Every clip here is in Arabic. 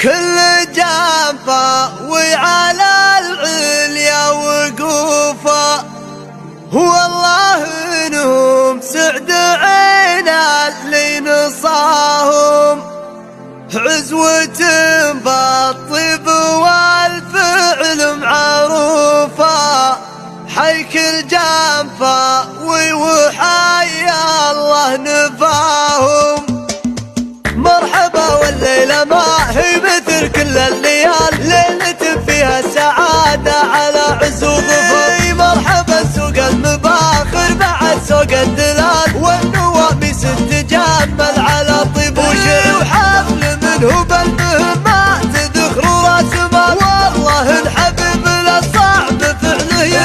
كل جنفة وعلى العليا وقوفا، والله انهم سعد عينا اللي نصاهم، عزوة بالطيب والفعل معروفة، حي كل جنفة وحيا الله نفاهم. مرحبا والليلة ما هي مثل كل الليال، ليلة فيها السعادة على عز وظفر. مرحبا سوق المباخر بعد سوق الدلال، والنواميس تتجمل على طيب وشعر، وحفل منه بالمهمات ذخر راس مال، والله الحبيب للصعب فعله.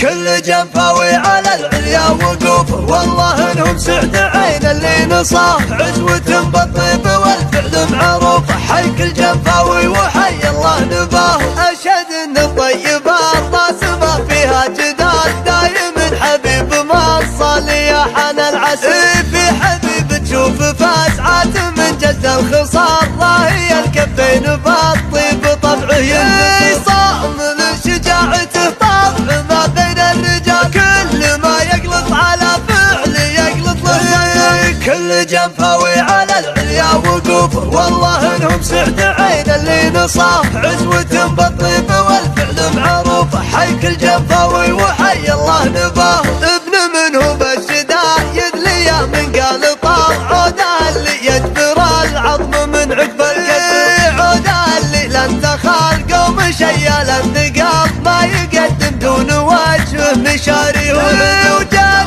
كل جنفاوي على العليا وقوفه، والله انهم سعد عين اللي نصاه، عزوة بالطيب والفعل معروف، حي كل جنفاوي وحي الله نباه. اشهد ان الطيبات طاسمة فيها جدال، دايم حبيب ما صالي حان العسل، في حبيب تشوف فاسعات من جد الخصال، راهي الكفين بالطيب طبعه ينفس، صام لشجاعته طبع ما بين الرجال، كل ما يقلط على فعل يقلط له. كل جنفاوي على العليا وقوفه، والله انهم سعد عين اللي نصاه، عزوة بالطيب والفعل معروف، حي كل جنفاوي وحي الله نباه. ابن منه بالشدايد ليا من قال طار، عوده اللي يجبر العظم من عقب الكسر، عوده اللي لن تخال قوم شيال الثقاب، ما يقدم دون وجهه مشاري وجده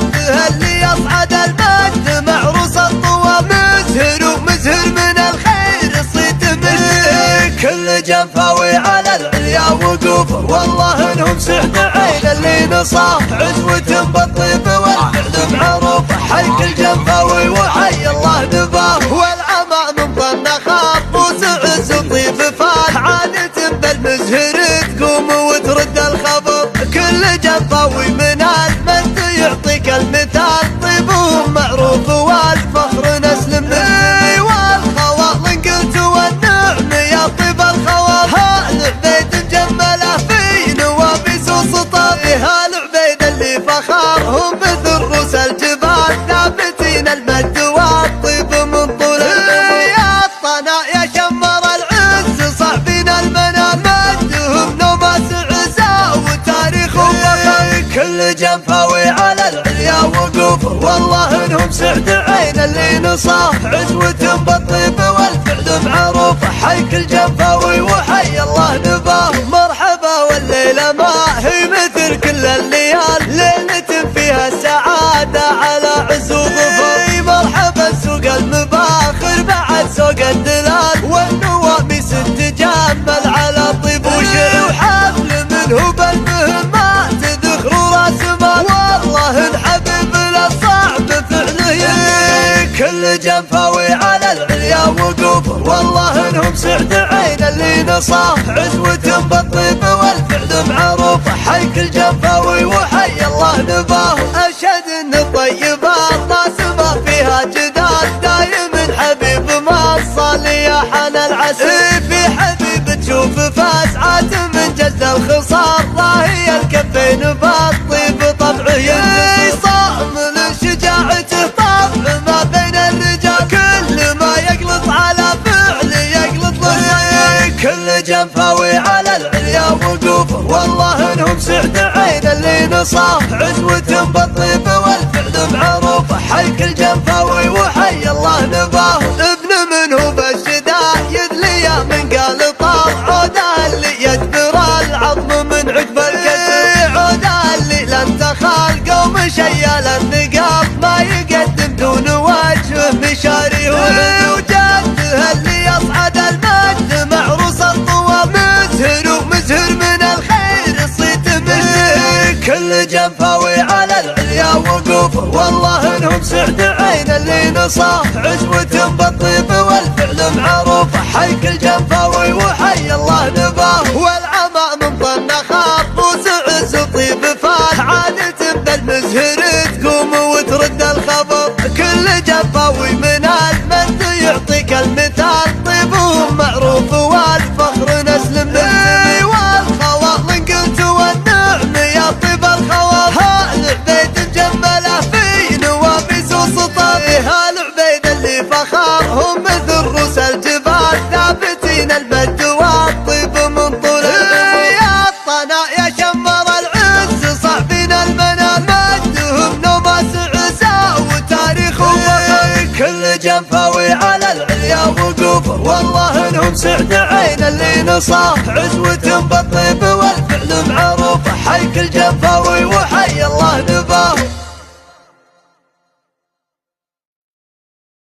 اللي يصعد المجد معروس الطوى، مزهر ومزهر من الخير صيت منه. كل جنفاوي على العليا وقوفه، والله انهم سعد عين اللي نصاه، عزوة بالطيب والفعل معروف، حي كل جنفاوي وحي الله نباه. والعمى من ظن خاف وسعز وطيب فات، عادة بالمزهر تقوم وترد الخبر، كل جنفاوي من المجد يعطيك المثال، طيبهم معروف والفخر نسل منه، والخواطر قلت والنعم يا طيب الخواطر، هالعبيد مجمله في نوابيس وسطر، هالعبيد اللي فخارهم مثل رؤوس الجبال، ثابتين المجد والطيب من طول يا الطنا يا شمر العز صاحبين المنام، مجدهم نوماس عزا وتاريخ وفخر. كل جنفاوي على العليا وقوفه، والله انهم سعد عين اللي نصاه، عزوة بالطيب والفعل معروف، حي كل جنفاوي وحي الله نباه. مرحبا والليلة ما هي مثل كل الليال، ليلة فيها السعادة على عز وظفر. مرحبا سوق المباخر بعد سوق الدلال، والنواميس تتجمل على طيب وشعر، وحفل منه بالمهمات ذخر راس مال، والله الحبيب للصعب فعله. كل جنفاوي على العليا وقوفه، والله انهم سعد عين اللي نصاه، عزوة بالطيب والفعل معروف، حي كل جنفاوي وحي الله نباه. اشهد ان الطيبات طاسمة فيها جدال، دايم حبيب ما صالي حان العسل، في حبيب تشوف فاسعات من جد الخصال، راهي الكفين بالطيب طبعه ينفس، صام لشجاعته طبع ما بين الرجال، كل ما يقلط على فعل يقلط له. كل جنفاوي على العليا وقوفه، والله انهم سعد عين اللي نصاه، عزوة بالطيب والفعل معروف، حي كل جنفاوي وحي الله نباه. ابن منه بالشدايد ليا من قال طار، عوده اللي يجبر العظم من عقب الكسر، عوده اللي لن تخال قوم شيال الثقاب، ما يقدم دون وجهه مشاري وجده اللي يصعد المجد معروس الطوى، مزهر ومزهر من الخير صيت منه. كل جنفاوي على العليا وقوفه، والله انهم سعد عين اللي نصاه، عزوة بالطيب والفعل معروف، حي كل جنفاوي وحي الله نباه. والعمى من ظن خاف وسعز وطيب فات، عادة بالمزهر تقوم وترد الخبر، كل جنفاوي من المجد يعطيك المثال، طيبهم معروف هم مثل روس الجبال ثابتين المجد والطيب من طول العمر. يا الطنا يا شمر العز صاحبين المنال مجدهم نوماس عزاء وتاريخ وفخر. كل جنفاوي على العليا وقوفه والله انهم سعد عين اللي نصاه. عزوة بالطيب والفعل معروفه، حي كل جنفاوي وحي الله نباه.